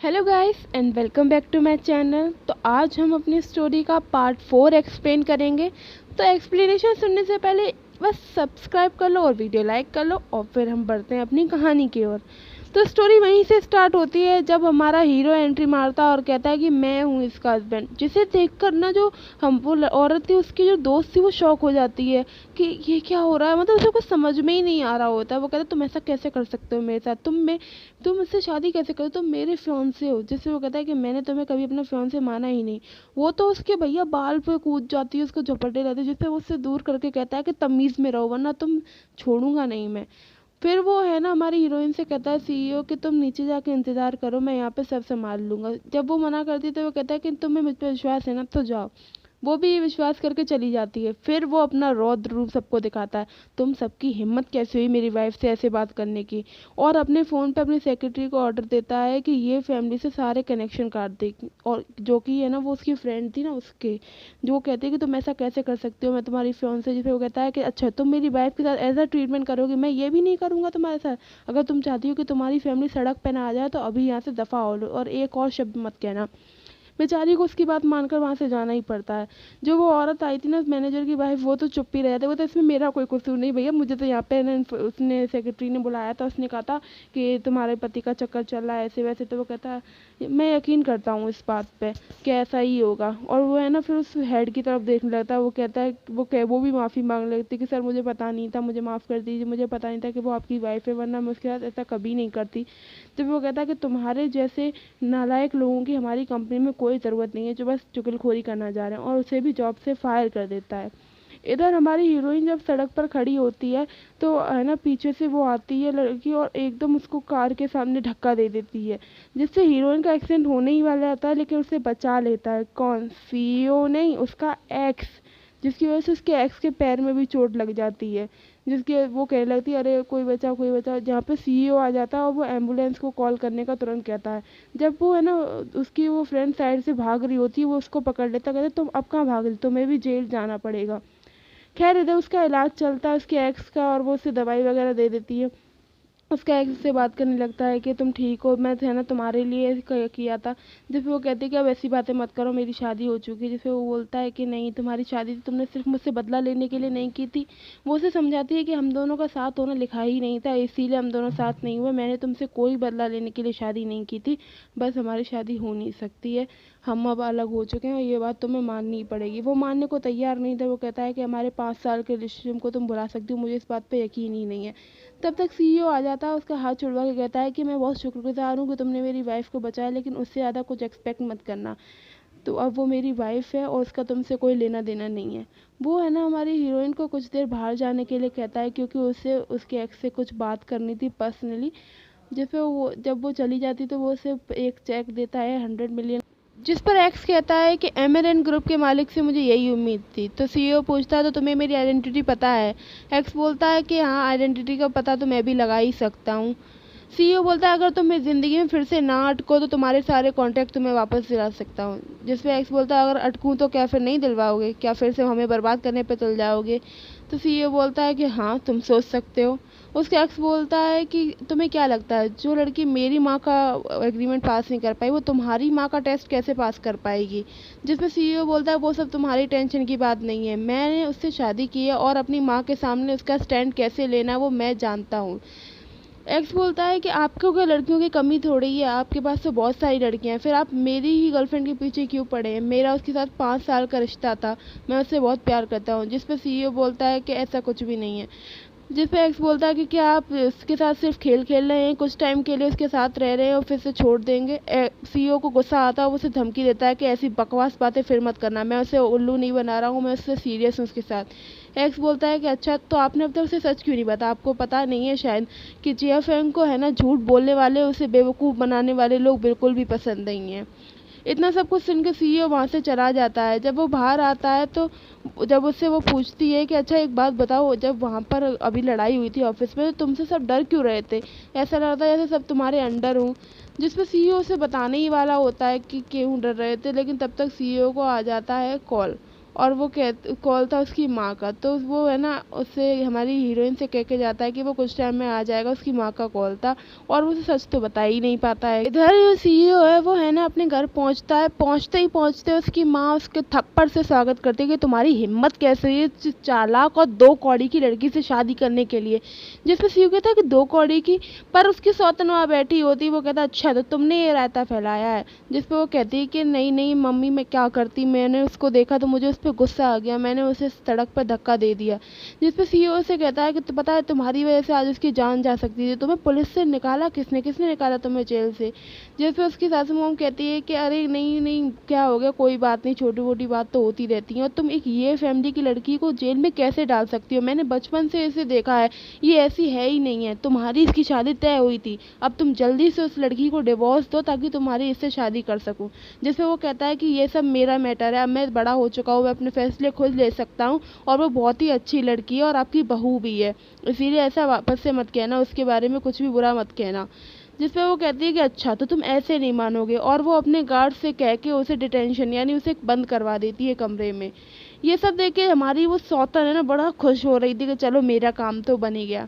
Hello guys and welcome back to my channel. तो आज हम अपनी स्टोरी का पार्ट 4 एक्सप्लेन करेंगे। तो एक्सप्लेनेशन सुनने से पहले बस सब्सक्राइब कर लो और वीडियो लाइक कर लो और फिर हम बढ़ते हैं अपनी कहानी की ओर। तो स्टोरी वहीं से स्टार्ट होती है जब हमारा हीरो एंट्री मारता है और कहता है कि मैं हूँ इसका हस्बैंड। जिसे देखकर ना जो हम वो औरत थी उसकी जो दोस्त थी वो शॉक हो जाती है कि ये क्या हो रहा है। मतलब उसे कुछ समझ में ही नहीं आ रहा होता है। वो कहता है तुम ऐसा कैसे कर सकते हो मेरे साथ, तुम मुझसे शादी कैसे करो, तुम मेरे फियांसे हो। जिससे वो कहता है कि मैंने तुम्हें कभी अपना फियांसे माना ही नहीं। वो तो उसके भैया बाल पे कूद जाती है, उसको झपटे रहते हैं, जिससे वो उससे दूर करके कहता है कि तमीज़ में रहो वरना तुम छोड़ूंगा नहीं मैं। फिर वो है ना हमारी हीरोइन से कहता है सीईओ कि तुम नीचे जाके इंतज़ार करो, मैं यहाँ पे सब संभाल लूँगा। जब वो मना करती है तो वो कहता है कि तुम्हें मुझ पर विश्वास है ना, तो जाओ। वो भी विश्वास करके चली जाती है। फिर वो अपना रौद्र रूप सबको दिखाता है। तुम सबकी हिम्मत कैसे हुई मेरी वाइफ से ऐसे बात करने की। और अपने फ़ोन पे अपनी सेक्रेटरी को ऑर्डर देता है कि ये फैमिली से सारे कनेक्शन काट देगी। और जो कि है ना वो उसकी फ्रेंड थी ना उसके, जो कहती है कि तुम ऐसा कैसे कर सकते हो, मैं तुम्हारी फियांसे। जिस पे वो कहता है कि अच्छा तुम मेरी वाइफ के साथ ऐसा ट्रीटमेंट करोगे, मैं ये भी नहीं करूँगा तुम्हारे साथ। अगर तुम चाहती हो कि तुम्हारी फैमिली सड़क पे ना आ जाए तो अभी यहाँ से दफ़ा हो लो और एक और शब्द मत कहना। बेचारी को उसकी बात मानकर वहाँ से जाना ही पड़ता है। जो वो औरत आई थी ना मैनेजर की वाइफ, वो तो चुप ही रह जाती है। वो तो इसमें मेरा कोई कसूर नहीं भैया, मुझे तो यहाँ पे ना उसने सेक्रेटरी ने बुलाया था, उसने कहा था कि तुम्हारे पति का चक्कर चल रहा है ऐसे वैसे। तो वो कहता है मैं यकीन करता हूँ इस बात पे कि ऐसा ही होगा। और वो है ना फिर उस हेड की तरफ देखने लगता है। वो कहता है वो भी माफ़ी मांग लेती कि सर मुझे पता नहीं था, मुझे माफ़ कर दीजिए, मुझे पता नहीं था कि वो आपकी वाइफ है, वरना मैं उसके साथ ऐसा कभी नहीं करती। तो वो कहता है कि तुम्हारे जैसे नालायक लोगों की हमारी कंपनी में कोई ज़रूरत नहीं है जो बस चुगलखोरी करना चाह रहे हैं, और उसे भी जॉब से फायर कर देता है। इधर हमारी हीरोइन जब सड़क पर खड़ी होती है तो है ना पीछे से वो आती है लड़की और एकदम उसको कार के सामने धक्का दे देती है, जिससे हीरोइन का एक्सीडेंट होने ही वाला रहता है। लेकिन उसे बचा लेता है कौन, सीईओ नहीं, उसका एक्स। जिसकी वजह से उसके एक्स के पैर में भी चोट लग जाती है, जिसके वो कहने लगती है अरे कोई बचाओ कोई बचाओ। जहाँ पे सीईओ आ जाता है और वो एम्बुलेंस को कॉल करने का तुरंत कहता है। जब वो है ना उसकी वो फ्रेंड साइड से भाग रही होती है, वो उसको पकड़ लेता, कहता तुम अब कहाँ भाग रही, तुम्हें भी जेल जाना पड़ेगा। खैर इधर उसका इलाज चलता है उसके एक्स का, और वो उसे दवाई वगैरह दे देती है। उसका एक्स से बात करने लगता है कि तुम ठीक हो, मैं है ना तुम्हारे लिए किया था। जिसपे वो कहती है कि अब ऐसी बातें मत करो, मेरी शादी हो चुकी है। जिसपे वो बोलता है कि नहीं, तुम्हारी शादी तुमने सिर्फ मुझसे बदला लेने के लिए नहीं की थी। वो उसे समझाती है कि हम दोनों का साथ होना लिखा ही नहीं था, इसीलिए हम दोनों साथ नहीं हुए। मैंने तुमसे कोई बदला लेने के लिए शादी नहीं की थी, बस हमारी शादी हो नहीं सकती है, हम अब अलग हो चुके हैं और ये बात तुम्हें माननी ही पड़ेगी। वो मानने को तैयार नहीं था। वो कहता है कि हमारे 5 साल के रिलेशनशिप को तुम भुला सकती हो, मुझे इस बात पे यकीन ही नहीं है। तब तक सीईओ आ जाता है, उसका हाथ छुड़वा के कहता है कि मैं बहुत शुक्रगुजार हूँ कि तुमने मेरी वाइफ को बचाया, लेकिन उससे ज़्यादा कुछ एक्सपेक्ट मत करना। तो अब वो मेरी वाइफ है और उसका तुमसे कोई लेना देना नहीं है। वो है ना हमारी हीरोइन को कुछ देर बाहर जाने के लिए कहता है, क्योंकि उसे उसके एक्स से कुछ बात करनी थी पर्सनली। जिस पे वो जब वो चली जाती तो वो उसे एक चेक देता है 100 मिलियन, जिस पर एक्स कहता है कि एमएनएन ग्रुप के मालिक से मुझे यही उम्मीद थी। तो सीईओ पूछता है तो तुम्हें मेरी आइडेंटिटी पता है। एक्स बोलता है कि हाँ, आइडेंटिटी का पता तो मैं भी लगा ही सकता हूँ। सीईओ बोलता है अगर तुम मेरी ज़िंदगी में फिर से ना अटको तो तुम्हारे सारे कॉन्ट्रैक्ट तुम्हें वापस दिला सकता हूँ। जिस पे एक्स बोलता है अगर अटकूँ तो क्या फिर नहीं दिलवाओगे, क्या फिर से हमें बर्बाद करने पर चल जाओगे। तो सीईओ बोलता है कि हाँ, तुम सोच सकते हो। उसके एक्स बोलता है कि तुम्हें क्या लगता है जो लड़की मेरी माँ का एग्रीमेंट पास नहीं कर पाई वो तुम्हारी माँ का टेस्ट कैसे पास कर पाएगी। जिसमें सीईओ बोलता है वो सब तुम्हारी टेंशन की बात नहीं है, मैंने उससे शादी की है और अपनी माँ के सामने उसका स्टैंड कैसे लेना है वो मैं जानता हूँ। एक्स बोलता है कि आपको क्या लड़कियों की कमी थोड़ी ही है, आपके पास तो बहुत सारी लड़कियां हैं, फिर आप मेरी ही गर्लफ्रेंड के पीछे क्यों पड़े हैं। मेरा उसके साथ 5 साल का रिश्ता था, मैं उससे बहुत प्यार करता हूँ। जिस पर सीईओ बोलता है कि ऐसा कुछ भी नहीं है। जिस पे एक्स बोलता है कि क्या आप उसके साथ सिर्फ खेल खेल रहे हैं, कुछ टाइम के लिए उसके साथ रह रहे हैं और फिर से छोड़ देंगे। सीईओ को गुस्सा आता है, वो उसे धमकी देता है कि ऐसी बकवास बातें फिर मत करना, मैं उसे उल्लू नहीं बना रहा हूँ, मैं उससे सीरियस हूँ उसके साथ। एक्स बोलता है कि अच्छा तो आपने अब तक उसे सच क्यों नहीं बताया, आपको पता नहीं है शायद कि जीएफएम को है ना झूठ बोलने वाले, उसे बेवकूफ़ बनाने वाले लोग बिल्कुल भी पसंद नहीं हैं। इतना सब कुछ सुन के सीईओ वहाँ से चला जाता है। जब वो बाहर आता है तो जब उससे वो पूछती है कि अच्छा एक बात बताओ, जब वहाँ पर अभी लड़ाई हुई थी ऑफिस में तो तुमसे सब डर क्यों रहे थे, ऐसा लग रहा था जैसे सब तुम्हारे अंडर हूँ। जिस पर सीईओ से बताने ही वाला होता है कि क्यों डर रहे थे, लेकिन तब तक सीईओ को आ जाता है कॉल और वो कॉल था उसकी माँ का। तो वो है ना उससे हमारी हीरोइन से कह के जाता है कि वो कुछ टाइम में आ जाएगा, उसकी माँ का कॉल था, और वो उसे सच तो बता ही नहीं पाता है। इधर जो सीईओ है वो है ना अपने घर पहुंचता है, पहुंचते ही पहुंचते उसकी माँ उसके थप्पड़ से स्वागत करती है कि तुम्हारी हिम्मत कैसे है चालाक और 2 कौड़ी की लड़की से शादी करने के लिए। जिसपे सीईओ कहता है कि 2 कौड़ी की, पर उसकी सौतन वहाँ बैठी होती, वो कहता अच्छा तो तुमने ये रायता फैलाया है। जिसपे वो कहती है कि नहीं नहीं मम्मी मैं क्या करती, मैंने उसको देखा तो मुझे उस पर गुस्सा आ गया, मैंने उसे सड़क पर धक्का दे दिया। जिसपे सीईओ से कहता है कि तो पता है तुम्हारी वजह से आज उसकी जान जा सकती थी, तुम्हें पुलिस से निकाला किसने, किसने निकाला तुम्हें जेल से। जिसपे उसकी सासू मॉम कहती है कि अरे नहीं नहीं क्या हो गया, कोई बात नहीं, छोटी मोटी बात तो होती रहती है, और तुम एक ये फैमिली की लड़की को जेल में कैसे डाल सकती हो, मैंने बचपन से इसे देखा है, ये ऐसी है ही नहीं है, तुम्हारी इसकी शादी तय हुई थी, अब तुम जल्दी से उस लड़की को डिवोर्स दो ताकि तुम्हारी इससे शादी कर सकूं। जिसपे वो कहता है कि ये सब मेरा मैटर है, अब मैं बड़ा हो चुका हूँ, मैं अपने फैसले खुद ले सकता हूँ, और वो बहुत ही अच्छी लड़की है और आपकी बहू भी है, इसीलिए ऐसा वापस से मत कहना, उसके बारे में कुछ भी बुरा मत कहना। जिसपे वो कहती है कि अच्छा तो तुम ऐसे नहीं मानोगे, और वो अपने गार्ड से कह के उसे डिटेंशन यानी उसे बंद करवा देती है कमरे में। ये सब देख के हमारी वो सौतन है ना बड़ा खुश हो रही थी कि चलो मेरा काम तो बन ही गया।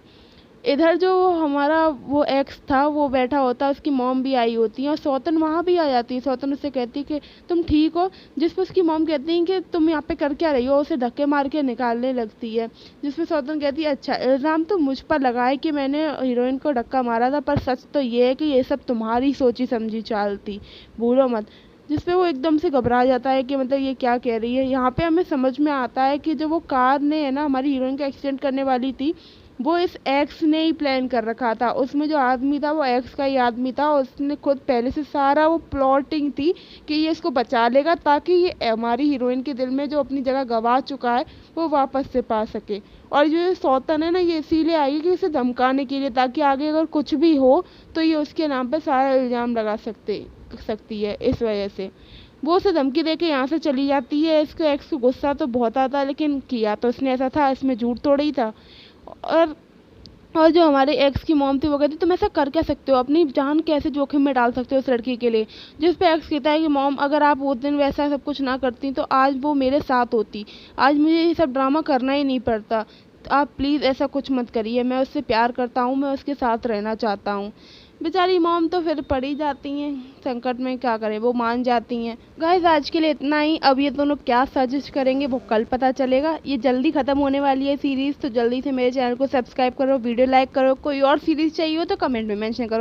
इधर जो हमारा वो एक्स था वो बैठा होता, उसकी मॉम भी आई होती है और सौतन वहाँ भी आ जाती है। सौतन उससे कहती है कि तुम ठीक हो। जिस पर उसकी मॉम कहती है कि तुम यहाँ पे कर क्या रही हो, उसे धक्के मार के निकालने लगती है। जिस पर सौतन कहती है अच्छा इल्ज़ाम तो मुझ पर लगा है कि मैंने हीरोइन को धक्का मारा था, पर सच तो ये है कि ये सब तुम्हारी सोची समझी चाल थी, भूलो मत। जिसपे वो एकदम से घबरा जाता है कि मतलब ये क्या कह रही है। यहाँ पे हमें समझ में आता है कि जो वो कार ने है ना हमारी हीरोइन का एक्सीडेंट करने वाली थी, वो इस एक्स ने ही प्लान कर रखा था। उसमें जो आदमी था वो एक्स का ही आदमी था, उसने खुद पहले से सारा वो प्लॉटिंग थी कि ये इसको बचा लेगा ताकि ये हमारी हीरोइन के दिल में जो अपनी जगह गंवा चुका है वो वापस से पा सके। और जो ये सौतन है ना ये इसीलिए आई कि उसे धमकाने के लिए, ताकि आगे अगर कुछ भी हो तो ये उसके नाम पर सारा इल्ज़ाम लगा सकती है। इस वजह से वो उसे धमकी दे के यहाँ से चली जाती है। इसको एक्स को गुस्सा तो बहुत आता है, लेकिन किया तो उसने ऐसा था, इसमें झूठ थोड़ा ही था। और और जो हमारे एक्स की मॉम थी वो कहती तुम ऐसा कर क्या सकते हो, अपनी जान कैसे जोखिम में डाल सकते हो उस लड़की के लिए। जिस पे एक्स कहता है कि मॉम अगर आप वो दिन वैसा सब कुछ ना करती तो आज वो मेरे साथ होती, आज मुझे ये सब ड्रामा करना ही नहीं पड़ता, तो आप प्लीज़ ऐसा कुछ मत करिए, मैं उससे प्यार करता हूँ, मैं उसके साथ रहना चाहता हूँ। बेचारी मॉम तो फिर पड़ ही जाती हैं संकट में, क्या करें, वो मान जाती हैं। गाइस आज के लिए इतना ही। अब ये दोनों क्या सजेस्ट करेंगे वो कल पता चलेगा। ये जल्दी खत्म होने वाली है सीरीज़, तो जल्दी से मेरे चैनल को सब्सक्राइब करो, वीडियो लाइक करो। कोई और सीरीज़ चाहिए हो तो कमेंट में मेंशन करो।